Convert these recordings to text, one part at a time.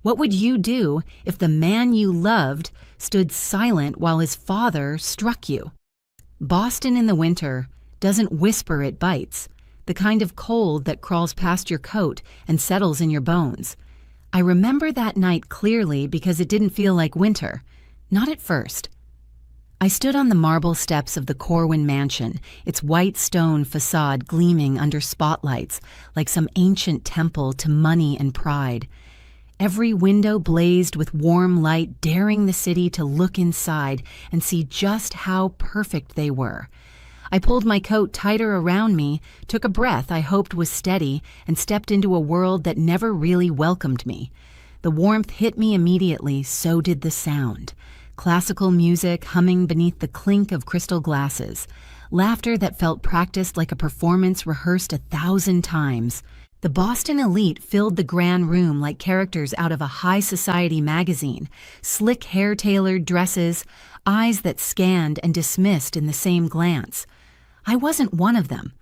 What would you do if the man you loved stood silent while his father struck you? Boston in the winter doesn't whisper, it bites, the kind of cold that crawls past your coat and settles in your bones. I remember that night clearly because it didn't feel like winter, not at first. I stood on the marble steps of the Corwin mansion, its white stone facade gleaming under spotlights like some ancient temple to money and pride. Every window blazed with warm light, daring the city to look inside and see just how perfect they were. I pulled my coat tighter around me, took a breath I hoped was steady, and stepped into a world that never really welcomed me. The warmth hit me immediately, so did the sound. Classical music humming beneath the clink of crystal glasses. Laughter that felt practiced like a performance rehearsed 1,000 times. The Boston elite filled the grand room like characters out of a high society magazine. Slick hair-tailored dresses, eyes that scanned and dismissed in the same glance. I wasn't one of them.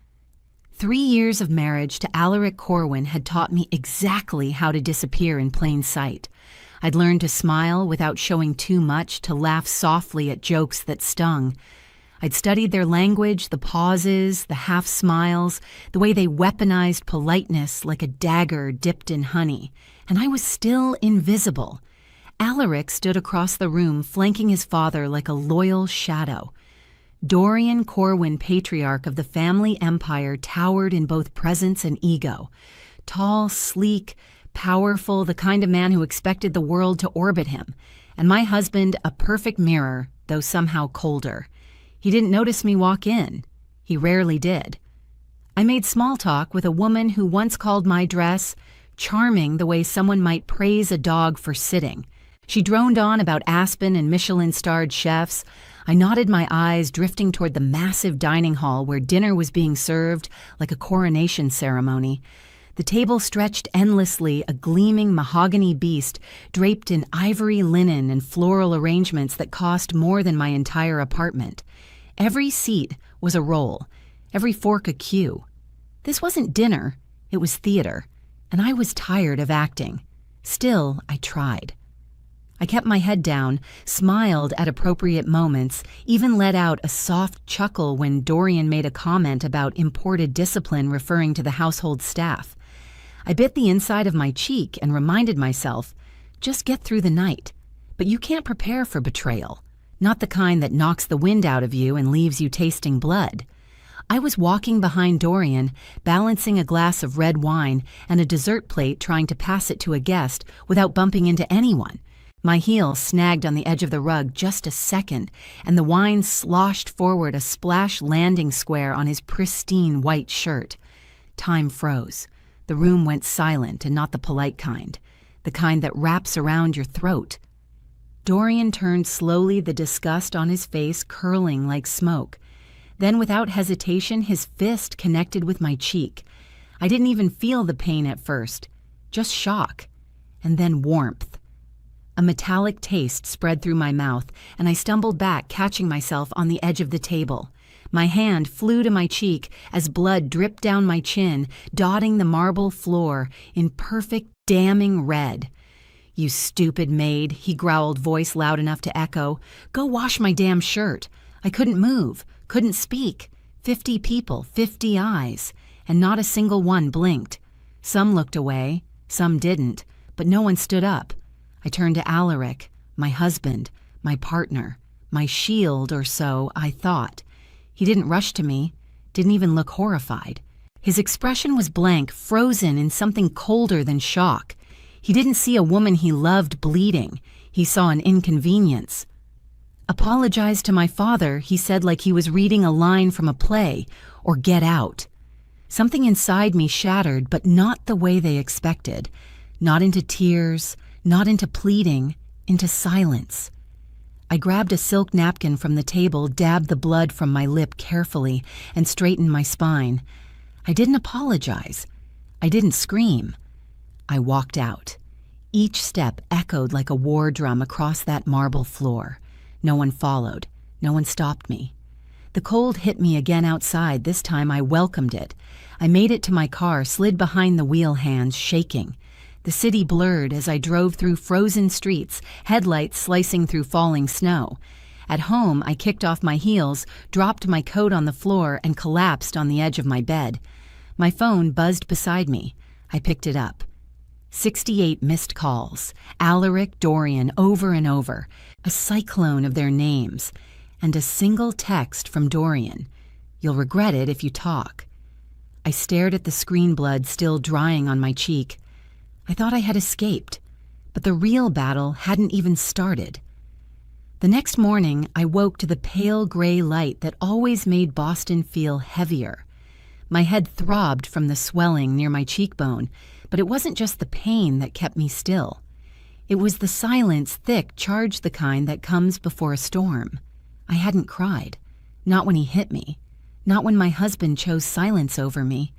3 years of marriage to Alaric Corwin had taught me exactly how to disappear in plain sight. I'd learned to smile without showing too much, to laugh softly at jokes that stung. I'd studied their language, the pauses, the half-smiles, the way they weaponized politeness like a dagger dipped in honey. And I was still invisible. Alaric stood across the room, flanking his father like a loyal shadow. Dorian Corwin, patriarch of the family empire, towered in both presence and ego. Tall, sleek, powerful, the kind of man who expected the world to orbit him. And my husband, a perfect mirror, though somehow colder. He didn't notice me walk in. He rarely did. I made small talk with a woman who once called my dress charming the way someone might praise a dog for sitting. She droned on about Aspen and Michelin-starred chefs. I nodded my eyes, drifting toward the massive dining hall where dinner was being served like a coronation ceremony. The table stretched endlessly, a gleaming mahogany beast draped in ivory linen and floral arrangements that cost more than my entire apartment. Every seat was a role, every fork a cue. This wasn't dinner, it was theater, and I was tired of acting. Still, I tried. I kept my head down, smiled at appropriate moments, even let out a soft chuckle when Dorian made a comment about imported discipline referring to the household staff. I bit the inside of my cheek and reminded myself, just get through the night. But you can't prepare for betrayal, not the kind that knocks the wind out of you and leaves you tasting blood. I was walking behind Dorian, balancing a glass of red wine and a dessert plate, trying to pass it to a guest without bumping into anyone. My heel snagged on the edge of the rug just a second, and the wine sloshed forward a splash landing square on his pristine white shirt. Time froze. The room went silent, and not the polite kind, the kind that wraps around your throat. Dorian turned slowly, the disgust on his face curling like smoke. Then, without hesitation, his fist connected with my cheek. I didn't even feel the pain at first, just shock, and then warmth. A metallic taste spread through my mouth, and I stumbled back, catching myself on the edge of the table. My hand flew to my cheek as blood dripped down my chin, dotting the marble floor in perfect, damning red. "You stupid maid," he growled, voice loud enough to echo. "Go wash my damn shirt." I couldn't move, couldn't speak. 50 people, 50 eyes, and not a single one blinked. Some looked away, some didn't, but no one stood up. I turned to Alaric, my husband, my partner, my shield or so, I thought. He didn't rush to me, didn't even look horrified. His expression was blank, frozen in something colder than shock. He didn't see a woman he loved bleeding. He saw an inconvenience. "Apologize to my father," he said like he was reading a line from a play, or "get out." Something inside me shattered, but not the way they expected. Not into tears, not into pleading, into silence. I grabbed a silk napkin from the table, dabbed the blood from my lip carefully, and straightened my spine. I didn't apologize. I didn't scream. I walked out. Each step echoed like a war drum across that marble floor. No one followed. No one stopped me. The cold hit me again outside. This time I welcomed it. I made it to my car, slid behind the wheel, hands shaking. The city blurred as I drove through frozen streets, headlights slicing through falling snow. At home, I kicked off my heels, dropped my coat on the floor, and collapsed on the edge of my bed. My phone buzzed beside me. I picked it up. 68 missed calls. Alaric, Dorian, over and over. A cyclone of their names. And a single text from Dorian. "You'll regret it if you talk." I stared at the screen blood still drying on my cheek. I thought I had escaped, but the real battle hadn't even started. The next morning, I woke to the pale gray light that always made Boston feel heavier. My head throbbed from the swelling near my cheekbone, but it wasn't just the pain that kept me still. It was the silence, thick, charged the kind that comes before a storm. I hadn't cried. Not when he hit me. Not when my husband chose silence over me.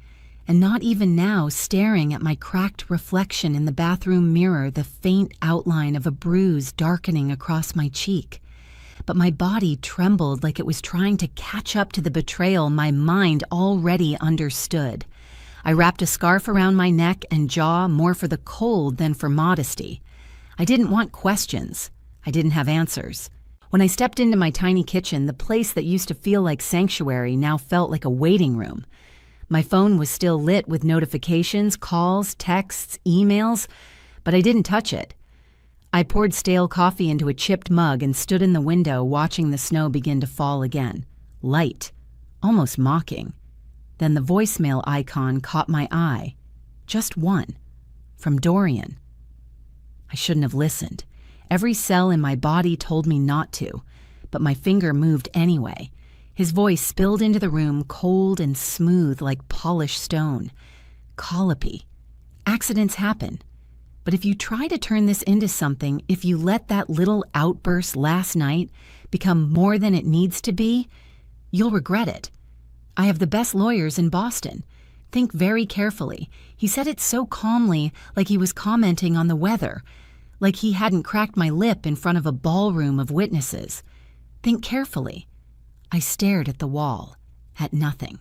And not even now, staring at my cracked reflection in the bathroom mirror, the faint outline of a bruise darkening across my cheek. But my body trembled like it was trying to catch up to the betrayal my mind already understood. I wrapped a scarf around my neck and jaw more for the cold than for modesty. I didn't want questions. I didn't have answers. When I stepped into my tiny kitchen, the place that used to feel like sanctuary now felt like a waiting room. My phone was still lit with notifications, calls, texts, emails, but I didn't touch it. I poured stale coffee into a chipped mug and stood in the window watching the snow begin to fall again. Light, almost mocking. Then the voicemail icon caught my eye. Just one. From Dorian. I shouldn't have listened. Every cell in my body told me not to, but my finger moved anyway. His voice spilled into the room, cold and smooth like polished stone. Colopy. Accidents happen. But if you try to turn this into something, if you let that little outburst last night become more than it needs to be, you'll regret it. I have the best lawyers in Boston. Think very carefully. He said it so calmly, like he was commenting on the weather, like he hadn't cracked my lip in front of a ballroom of witnesses. Think carefully. I stared at the wall, at nothing.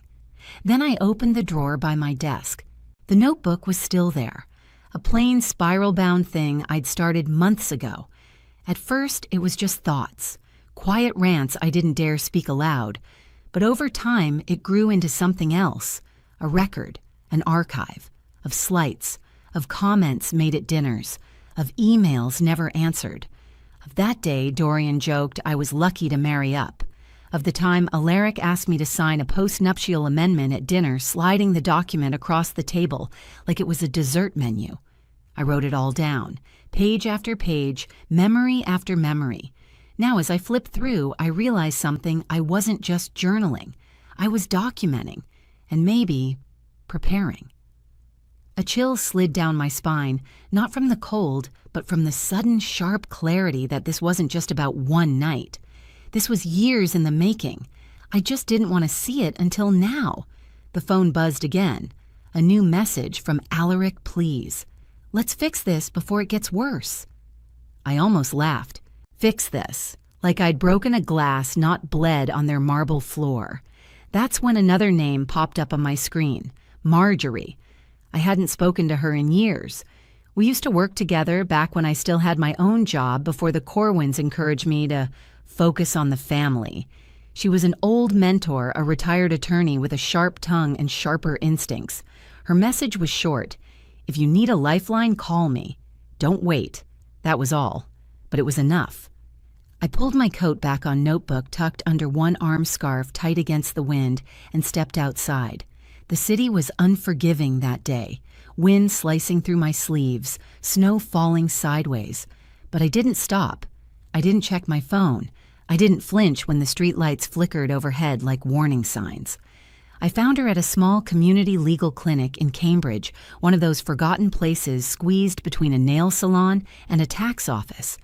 Then I opened the drawer by my desk. The notebook was still there, a plain spiral-bound thing I'd started months ago. At first, it was just thoughts, quiet rants I didn't dare speak aloud, but over time it grew into something else, a record, an archive, of slights, of comments made at dinners, of emails never answered. Of that day, Dorian joked I was lucky to marry up. Of the time Alaric asked me to sign a post-nuptial amendment at dinner, sliding the document across the table like it was a dessert menu. I wrote it all down, page after page, memory after memory. Now as I flipped through, I realized something. I wasn't just journaling. I was documenting, and maybe preparing. A chill slid down my spine, not from the cold, but from the sudden sharp clarity that this wasn't just about one night. This was years in the making. I just didn't want to see it until now. The phone buzzed again. A new message from Alaric, please. Let's fix this before it gets worse. I almost laughed. Fix this. Like I'd broken a glass, not bled on their marble floor. That's when another name popped up on my screen. Marjorie. I hadn't spoken to her in years. We used to work together back when I still had my own job before the Corwins encouraged me to focus on the family. She was an old mentor, a retired attorney with a sharp tongue and sharper instincts. Her message was short. If you need a lifeline, call me. Don't wait. That was all. But it was enough. I pulled my coat back on notebook tucked under one arm scarf tight against the wind and stepped outside. The city was unforgiving that day. Wind slicing through my sleeves, snow falling sideways. But I didn't stop. I didn't check my phone. I didn't flinch when the streetlights flickered overhead like warning signs. I found her at a small community legal clinic in Cambridge, one of those forgotten places squeezed between a nail salon and a tax office.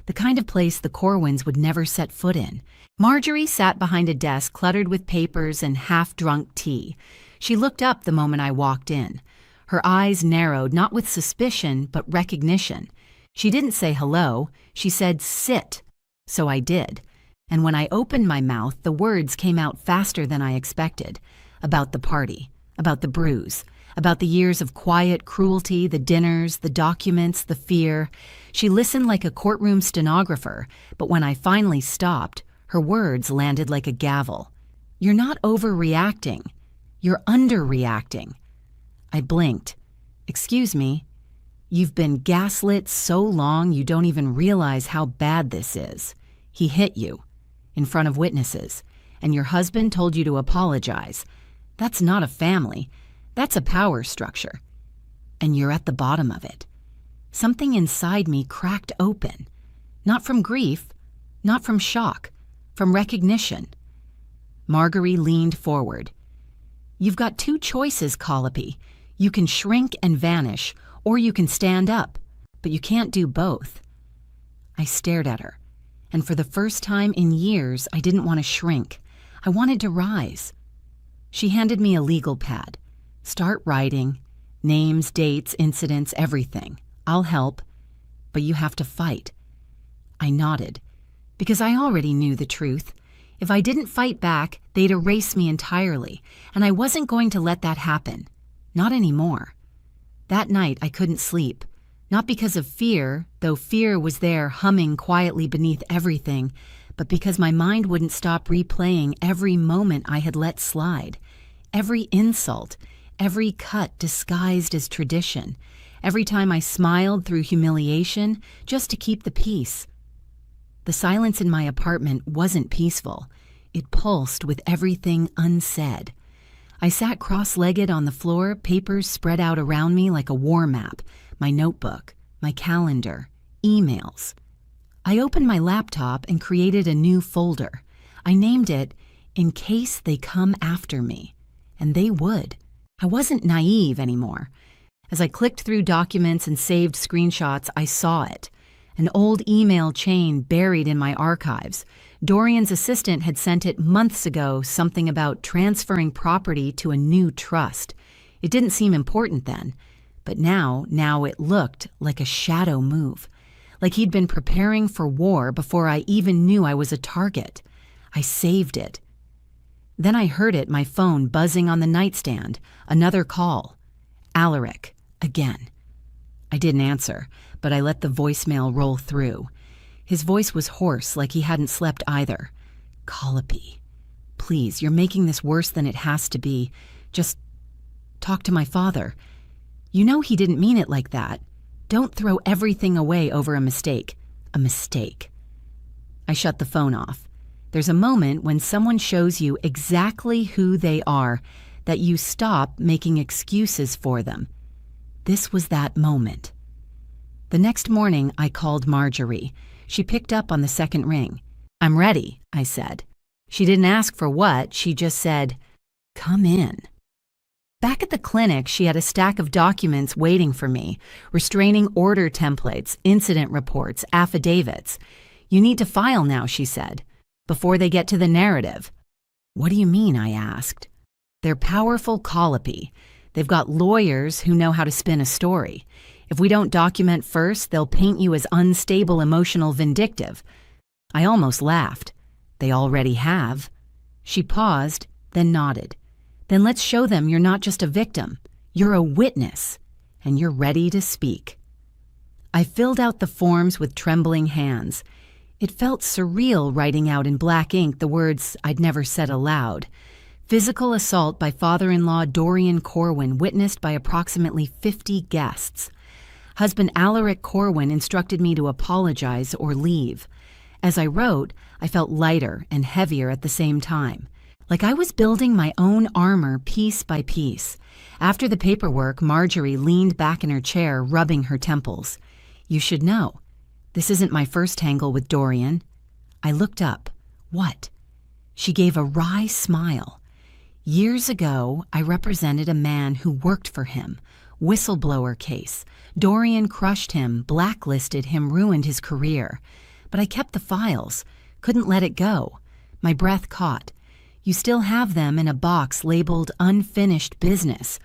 The kind of place the Corwins would never set foot in. Marjorie sat behind a desk cluttered with papers and half-drunk tea. She looked up the moment I walked in. Her eyes narrowed, not with suspicion, but recognition. She didn't say hello. She said, sit. So I did. And when I opened my mouth, the words came out faster than I expected. About the party, about the bruise, about the years of quiet cruelty, the dinners, the documents, the fear. She listened like a courtroom stenographer, but when I finally stopped, her words landed like a gavel. "You're not overreacting. You're underreacting." I blinked. "Excuse me? You've been gaslit so long you don't even realize how bad this is. He hit you, in front of witnesses, and your husband told you to apologize. That's not a family. That's a power structure. And you're at the bottom of it." Something inside me cracked open. Not from grief, not from shock, from recognition. Marguerite leaned forward. "You've got two choices, Colopy. You can shrink and vanish, or you can stand up, but you can't do both." I stared at her, and for the first time in years, I didn't want to shrink. I wanted to rise. She handed me a legal pad. "Start writing. Names, dates, incidents, everything. I'll help, but you have to fight." I nodded, because I already knew the truth. If I didn't fight back, they'd erase me entirely, and I wasn't going to let that happen. Not anymore. That night, I couldn't sleep. Not because of fear, though fear was there humming quietly beneath everything, but because my mind wouldn't stop replaying every moment I had let slide. Every insult, every cut disguised as tradition, every time I smiled through humiliation just to keep the peace. The silence in my apartment wasn't peaceful. It pulsed with everything unsaid. I sat cross-legged on the floor, papers spread out around me like a war map, my notebook, my calendar, emails. I opened my laptop and created a new folder. I named it, "In Case They Come After Me." And they would. I wasn't naive anymore. As I clicked through documents and saved screenshots, I saw it. An old email chain buried in my archives. Dorian's assistant had sent it months ago, something about transferring property to a new trust. It didn't seem important then, but now it looked like a shadow move. Like he'd been preparing for war before I even knew I was a target. I saved it. Then I heard it, my phone buzzing on the nightstand. Another call. Alaric, again. I didn't answer, but I let the voicemail roll through. His voice was hoarse, like he hadn't slept either. "Colopy, please, you're making this worse than it has to be. Just talk to my father. You know he didn't mean it like that. Don't throw everything away over a mistake. A mistake." I shut the phone off. There's a moment when someone shows you exactly who they are that you stop making excuses for them. This was that moment. The next morning, I called Marjorie. She picked up on the second ring. "I'm ready," I said. She didn't ask for what, she just said, "Come in." Back at the clinic, she had a stack of documents waiting for me, restraining order templates, incident reports, affidavits. "You need to file now," she said, "before they get to the narrative." "What do you mean?" I asked. "They're powerful, Colopy. They've got lawyers who know how to spin a story. If we don't document first, they'll paint you as unstable, emotional, vindictive." I almost laughed. "They already have." She paused, then nodded. "Then let's show them you're not just a victim. You're a witness, and you're ready to speak." I filled out the forms with trembling hands. It felt surreal writing out in black ink the words I'd never said aloud. Physical assault by father-in-law Dorian Corwin, witnessed by approximately 50 guests. Husband Alaric Corwin instructed me to apologize or leave. As I wrote, I felt lighter and heavier at the same time, like I was building my own armor piece by piece. After the paperwork, Marjorie leaned back in her chair, rubbing her temples. "You should know. This isn't my first tangle with Dorian." I looked up. "What?" She gave a wry smile. "Years ago, I represented a man who worked for him. Whistleblower case. Dorian crushed him, blacklisted him, ruined his career. But I kept the files. Couldn't let it go. My breath caught. You still have them in a box labeled unfinished business.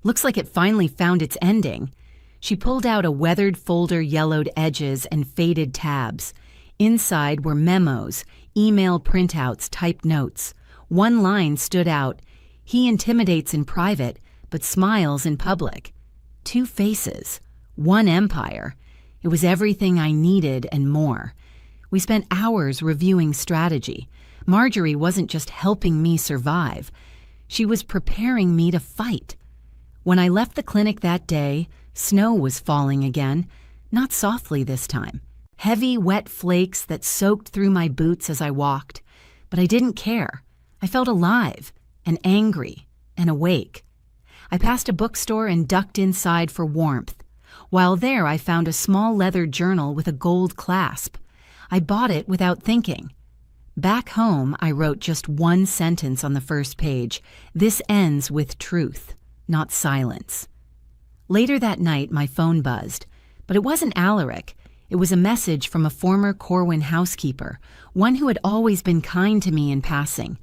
Looks like it finally found its ending." She pulled out a weathered folder, yellowed edges and faded tabs. Inside were memos, email printouts, typed notes. One line stood out. "He intimidates in private, but smiles in public. 2 faces, 1 empire. It was everything I needed and more. We spent hours reviewing strategy. Marjorie wasn't just helping me survive. She was preparing me to fight. When I left the clinic that day, snow was falling again, not softly this time. Heavy, wet flakes that soaked through my boots as I walked. But I didn't care. I felt alive and angry and awake. I passed a bookstore and ducked inside for warmth. While there, I found a small leather journal with a gold clasp. I bought it without thinking. Back home, I wrote just 1 sentence on the first page. This ends with truth, not silence. Later that night, my phone buzzed. But it wasn't Alaric. It was a message from a former Corwin housekeeper, one who had always been kind to me in passing.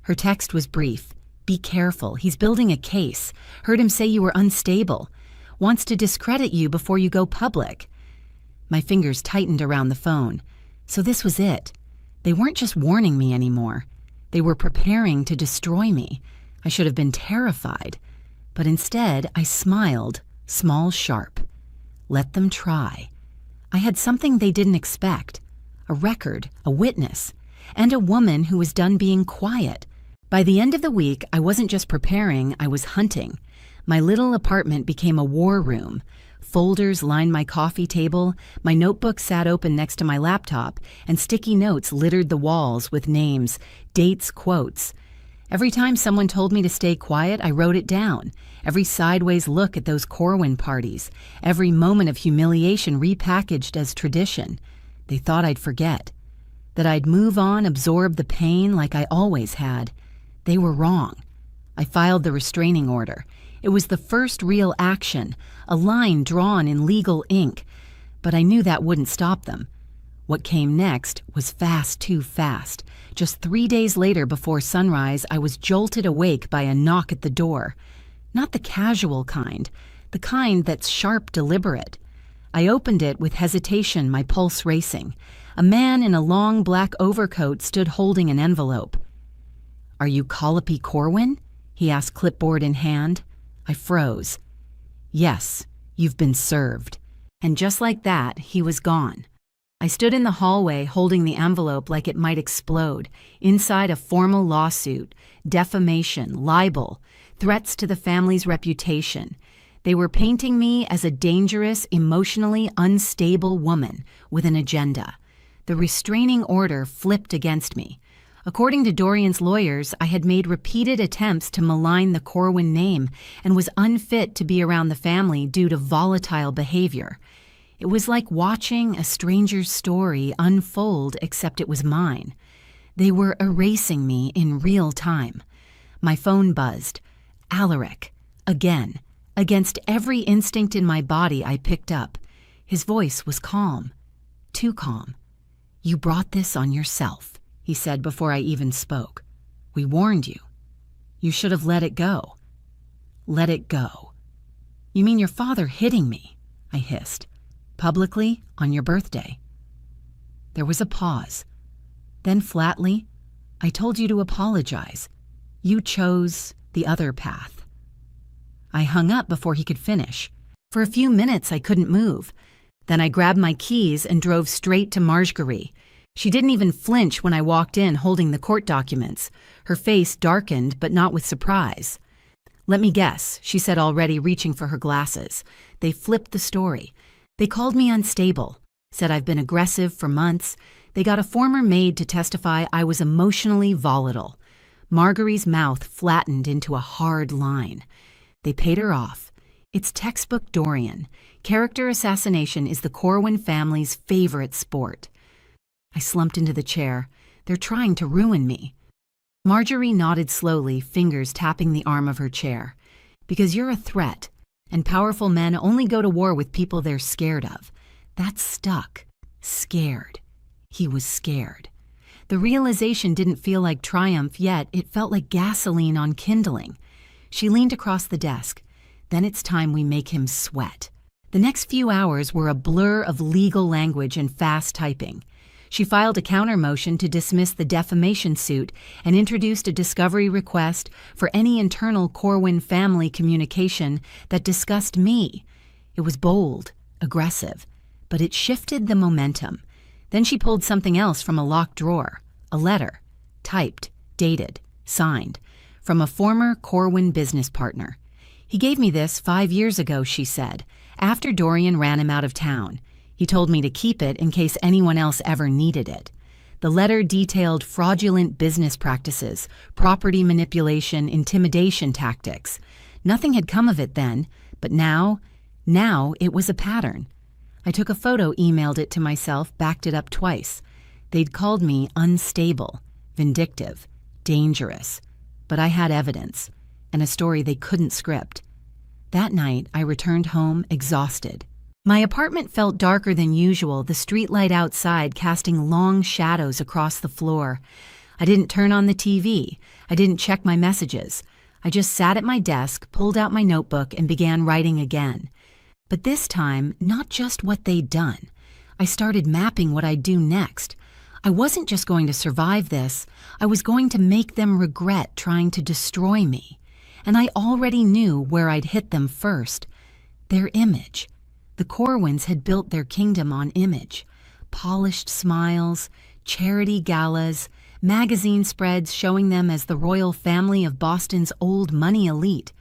Her text was brief. Be careful, he's building a case. Heard him say you were unstable. Wants to discredit you before you go public. My fingers tightened around the phone. So this was it. They weren't just warning me anymore. They were preparing to destroy me. I should have been terrified. But instead, I smiled, small, sharp. Let them try. I had something they didn't expect. A record, a witness, and a woman who was done being quiet. By the end of the week, I wasn't just preparing, I was hunting. My little apartment became a war room. Folders lined my coffee table, my notebook sat open next to my laptop, and sticky notes littered the walls with names, dates, quotes. Every time someone told me to stay quiet, I wrote it down. Every sideways look at those Corwin parties, every moment of humiliation repackaged as tradition. They thought I'd forget, that I'd move on, absorb the pain like I always had. They were wrong. I filed the restraining order. It was the first real action, a line drawn in legal ink, but I knew that wouldn't stop them. What came next was fast, too fast. Just 3 days later, before sunrise, I was jolted awake by a knock at the door. Not the casual kind, the kind that's sharp, deliberate. I opened it with hesitation, my pulse racing. A man in a long black overcoat stood holding an envelope. "Are you Calliope Corwin?" he asked, clipboard in hand. I froze. "Yes, you've been served." And just like that, he was gone. I stood in the hallway holding the envelope like it might explode, inside a formal lawsuit, defamation, libel, threats to the family's reputation. They were painting me as a dangerous, emotionally unstable woman with an agenda. The restraining order flipped against me. According to Dorian's lawyers, I had made repeated attempts to malign the Corwin name and was unfit to be around the family due to volatile behavior. It was like watching a stranger's story unfold, except it was mine. They were erasing me in real time. My phone buzzed. Alaric. Again. Against every instinct in my body, I picked up. His voice was calm. Too calm. "You brought this on yourself," he said before I even spoke. "We warned you. You should have let it go." "Let it go." "You mean your father hitting me?" I hissed. "Publicly, on your birthday." There was a pause. Then flatly, "I told you to apologize. You chose the other path." I hung up before he could finish. For a few minutes, I couldn't move. Then I grabbed my keys and drove straight to Marjorie. She didn't even flinch when I walked in holding the court documents. Her face darkened, but not with surprise. "Let me guess," she said, already reaching for her glasses. They flipped the story. They called me unstable, said I've been aggressive for months. They got a former maid to testify I was emotionally volatile. Marjorie's mouth flattened into a hard line. They paid her off. It's textbook Dorian. Character assassination is the Corwin family's favorite sport. I slumped into the chair. They're trying to ruin me. Marjorie nodded slowly, fingers tapping the arm of her chair. Because you're a threat, and powerful men only go to war with people they're scared of. That stuck. Scared. He was scared. The realization didn't feel like triumph, yet it felt like gasoline on kindling. She leaned across the desk. Then it's time we make him sweat. The next few hours were a blur of legal language and fast typing. She filed a counter motion to dismiss the defamation suit and introduced a discovery request for any internal Corwin family communication that discussed me. It was bold, aggressive, but it shifted the momentum. Then she pulled something else from a locked drawer, a letter, typed, dated, signed, from a former Corwin business partner. He gave me this 5 years ago, she said, after Dorian ran him out of town. He told me to keep it in case anyone else ever needed it. The letter detailed fraudulent business practices, property manipulation, intimidation tactics. Nothing had come of it then, but now it was a pattern. I took a photo, emailed it to myself, backed it up twice. They'd called me unstable, vindictive, dangerous. But I had evidence, and a story they couldn't script. That night, I returned home exhausted. My apartment felt darker than usual, the streetlight outside casting long shadows across the floor. I didn't turn on the TV. I didn't check my messages. I just sat at my desk, pulled out my notebook, and began writing again. But this time, not just what they'd done. I started mapping what I'd do next. I wasn't just going to survive this. I was going to make them regret trying to destroy me. And I already knew where I'd hit them first. Their image. The Corwins had built their kingdom on image. Polished smiles, charity galas, magazine spreads showing them as the royal family of Boston's old money elite.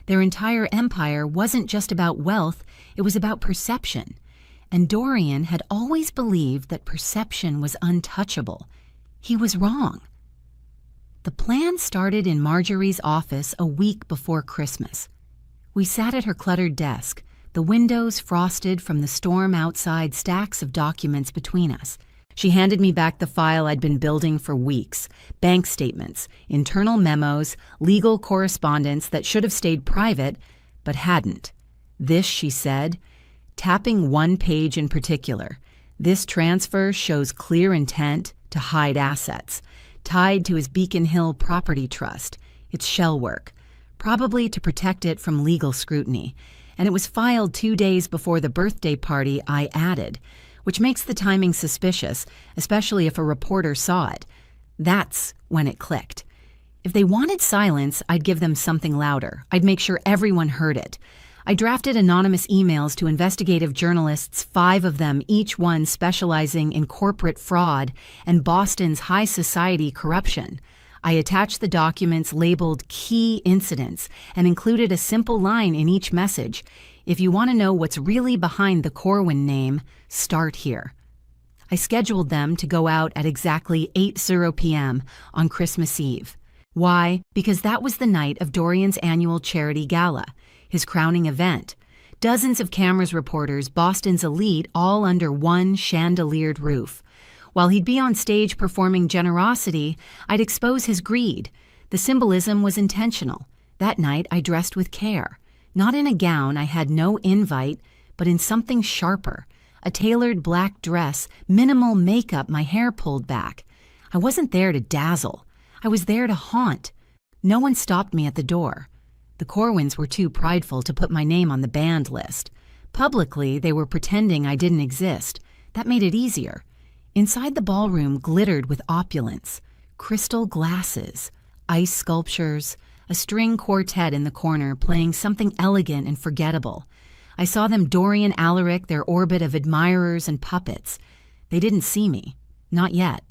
Their entire empire wasn't just about wealth, it was about perception. And Dorian had always believed that perception was untouchable. He was wrong. The plan started in Marjorie's office a week before Christmas. We sat at her cluttered desk, the windows frosted from the storm outside, stacks of documents between us. She handed me back the file I'd been building for weeks, bank statements, internal memos, legal correspondence that should have stayed private, but hadn't. This, she said, tapping one page in particular. This transfer shows clear intent to hide assets, tied to his Beacon Hill property trust. It's shell work, probably to protect it from legal scrutiny. And it was filed 2 days before the birthday party I added, which makes the timing suspicious, especially if a reporter saw it. That's when it clicked. If they wanted silence, I'd give them something louder. I'd make sure everyone heard it. I drafted anonymous emails to investigative journalists, 5 of them, each one specializing in corporate fraud and Boston's high society corruption. I attached the documents labeled Key Incidents and included a simple line in each message. If you want to know what's really behind the Corwin name, start here. I scheduled them to go out at exactly 8:00 p.m. on Christmas Eve. Why? Because that was the night of Dorian's annual charity gala, his crowning event. Dozens of cameras, reporters, Boston's elite, all under one chandeliered roof. While he'd be on stage performing generosity, I'd expose his greed. The symbolism was intentional. That night, I dressed with care. Not in a gown, I had no invite, but in something sharper. A tailored black dress, minimal makeup, my hair pulled back. I wasn't there to dazzle. I was there to haunt. No one stopped me at the door. The Corwins were too prideful to put my name on the banned list. Publicly, they were pretending I didn't exist. That made it easier. Inside the ballroom glittered with opulence. Crystal glasses, ice sculptures, a string quartet in the corner playing something elegant and forgettable. I saw them Dorian Alaric, their orbit of admirers and puppets. They didn't see me. Not yet.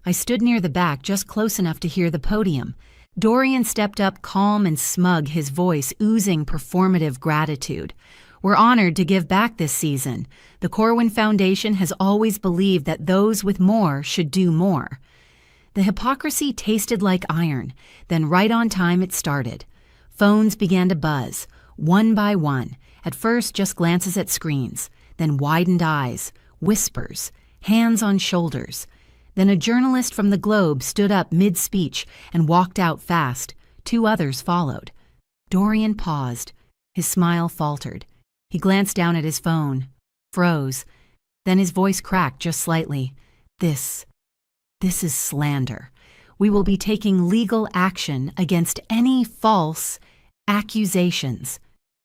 I stood near the back, just close enough to hear the podium. Dorian stepped up, calm and smug, his voice oozing performative gratitude. We're honored to give back this season. The Corwin Foundation has always believed that those with more should do more. The hypocrisy tasted like iron. Then right on time it started. Phones began to buzz, one by one. At first just glances at screens, then widened eyes, whispers, hands on shoulders. Then a journalist from the Globe stood up mid-speech and walked out fast. 2 others followed. Dorian paused. His smile faltered. He glanced down at his phone, froze. Then his voice cracked just slightly. This is slander. We will be taking legal action against any false accusations.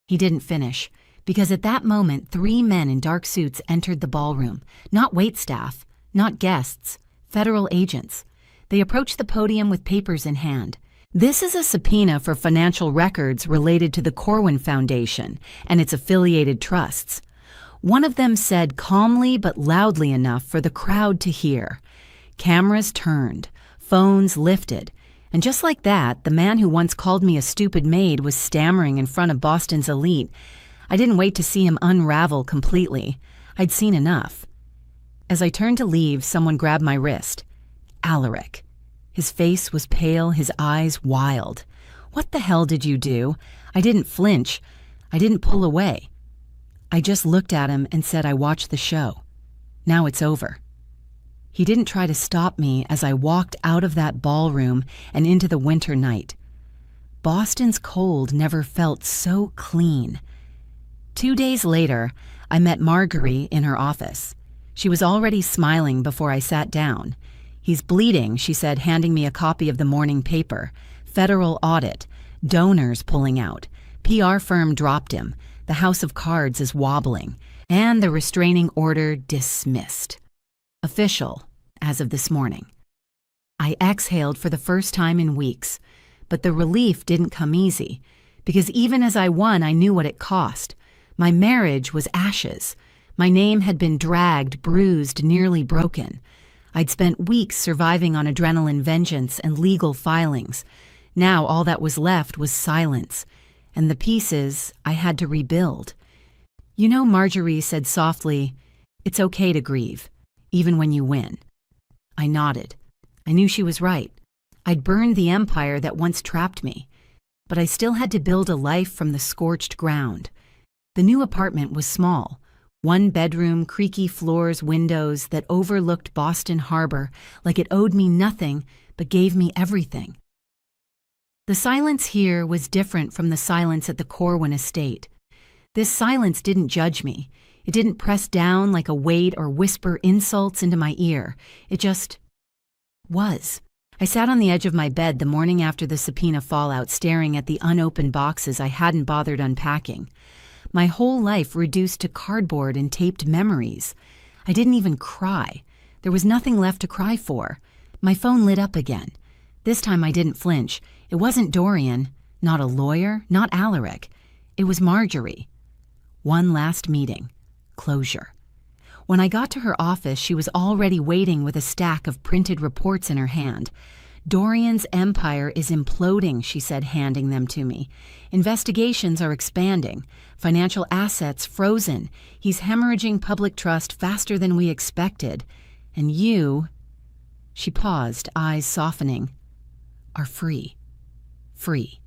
He didn't finish, because at that moment 3 men in dark suits entered the ballroom. Not waitstaff, Not guests, federal agents. They approached the podium with papers in hand. This is a subpoena for financial records related to the Corwin Foundation and its affiliated trusts. One of them said calmly but loudly enough for the crowd to hear. Cameras turned, phones lifted, and just like that, the man who once called me a stupid maid was stammering in front of Boston's elite. I didn't wait to see him unravel completely. I'd seen enough. As I turned to leave, someone grabbed my wrist. Alaric. His face was pale, his eyes wild. "What the hell did you do?" I didn't flinch. I didn't pull away. I just looked at him and said I watched the show. Now it's over. He didn't try to stop me as I walked out of that ballroom and into the winter night. Boston's cold never felt so clean. 2 days later, I met Marguerite in her office. She was already smiling before I sat down. "He's bleeding," she said, handing me a copy of the morning paper. "Federal audit. Donors pulling out. PR firm dropped him. The house of cards is wobbling. And the restraining order dismissed. Official, as of this morning." I exhaled for the first time in weeks, but the relief didn't come easy, because even as I won, I knew what it cost. My marriage was ashes. My name had been dragged, bruised, nearly broken. I'd spent weeks surviving on adrenaline vengeance and legal filings. Now all that was left was silence, and the pieces I had to rebuild. "You know," Marjorie said softly, "it's okay to grieve, even when you win." I nodded. I knew she was right. I'd burned the empire that once trapped me, but I still had to build a life from the scorched ground. The new apartment was small. 1 bedroom, creaky floors, windows that overlooked Boston Harbor like it owed me nothing but gave me everything. The silence here was different from the silence at the Corwin estate. This silence didn't judge me. It didn't press down like a weight or whisper insults into my ear. It just was. I sat on the edge of my bed the morning after the subpoena fallout, staring at the unopened boxes I hadn't bothered unpacking. My whole life reduced to cardboard and taped memories. I didn't even cry. There was nothing left to cry for. My phone lit up again. This time I didn't flinch. It wasn't Dorian, not a lawyer, not Alaric. It was Marjorie. One last meeting. Closure. When I got to her office, she was already waiting with a stack of printed reports in her hand. "Dorian's empire is imploding," she said, handing them to me. "Investigations are expanding. Financial assets frozen. He's hemorrhaging public trust faster than we expected. And you," she paused, eyes softening, "are free. Free."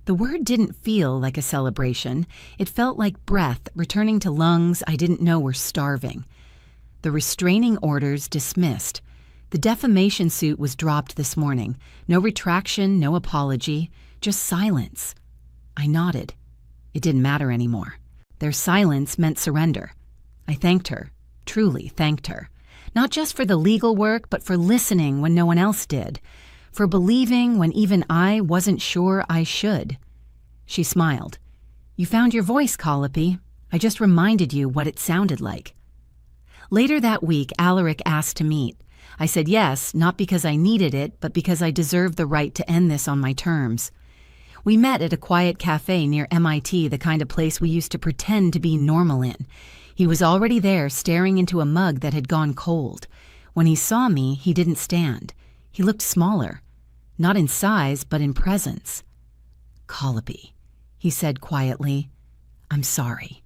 The word didn't feel like a celebration. It felt like breath returning to lungs I didn't know were starving. The restraining orders dismissed. The defamation suit was dropped this morning. No retraction, no apology, just silence. I nodded. It didn't matter anymore. Their silence meant surrender. I thanked her, truly thanked her. Not just for the legal work, but for listening when no one else did. For believing when even I wasn't sure I should. She smiled. "You found your voice, Colopy. I just reminded you what it sounded like." Later that week, Alaric asked to meet. I said yes, not because I needed it, but because I deserved the right to end this on my terms. We met at a quiet cafe near MIT, the kind of place we used to pretend to be normal in. He was already there, staring into a mug that had gone cold. When he saw me, he didn't stand. He looked smaller. Not in size, but in presence. "Colopy," he said quietly, "I'm sorry."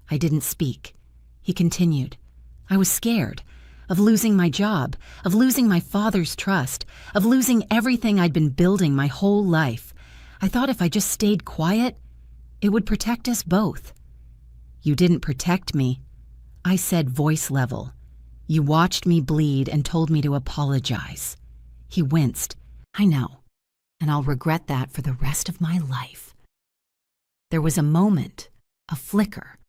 I didn't speak. He continued. "I was scared. Of losing my job, of losing my father's trust, of losing everything I'd been building my whole life. I thought if I just stayed quiet, it would protect us both." "You didn't protect me," I said, voice level. "You watched me bleed and told me to apologize." He winced. "I know, and I'll regret that for the rest of my life." There was a moment, a flicker,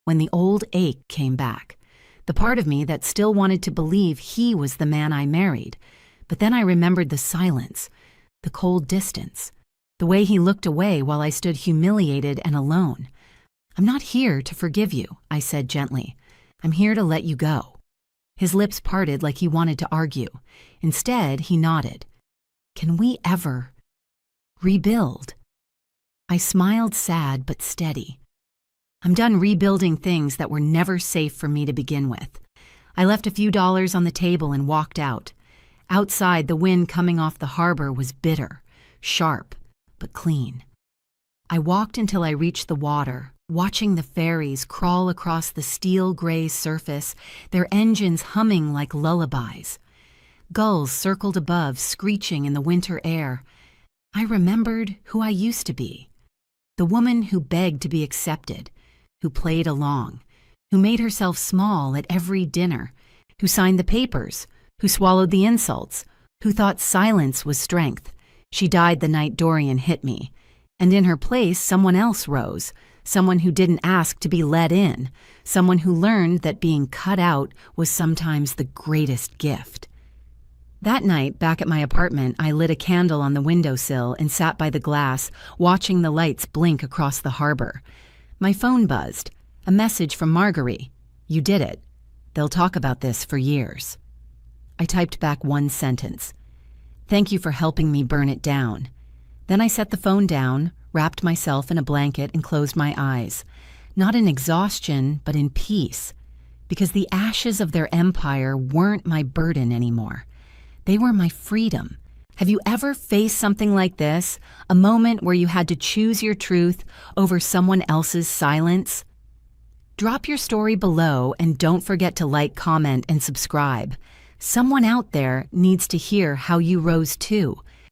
when the old ache came back. The part of me that still wanted to believe he was the man I married. But then I remembered the silence, the cold distance, the way he looked away while I stood humiliated and alone. "I'm not here to forgive you," I said gently. "I'm here to let you go." His lips parted like he wanted to argue. Instead, he nodded. Can we ever rebuild? I smiled, sad but steady. I'm done rebuilding things that were never safe for me to begin with. I left a few dollars on the table and walked out. Outside, the wind coming off the harbor was bitter, sharp, but clean. I walked until I reached the water, watching the ferries crawl across the steel gray surface, their engines humming like lullabies. Gulls circled above, screeching in the winter air. I remembered who I used to be. The woman who begged to be accepted, who played along, who made herself small at every dinner, who signed the papers, who swallowed the insults, who thought silence was strength. She died the night Dorian hit me, and in her place someone else rose, someone who didn't ask to be let in, someone who learned that being cut out was sometimes the greatest gift. That night, back at my apartment, I lit a candle on the windowsill and sat by the glass, watching the lights blink across the harbor. My phone buzzed. A message from Marguerite. You did it. They'll talk about this for years. I typed back one sentence. Thank you for helping me burn it down. Then I set the phone down, wrapped myself in a blanket, and closed my eyes. Not in exhaustion, but in peace. Because the ashes of their empire weren't my burden anymore. They were my freedom. Have you ever faced something like this? A moment where you had to choose your truth over someone else's silence? Drop your story below and don't forget to like, comment, and subscribe. Someone out there needs to hear how you rose too.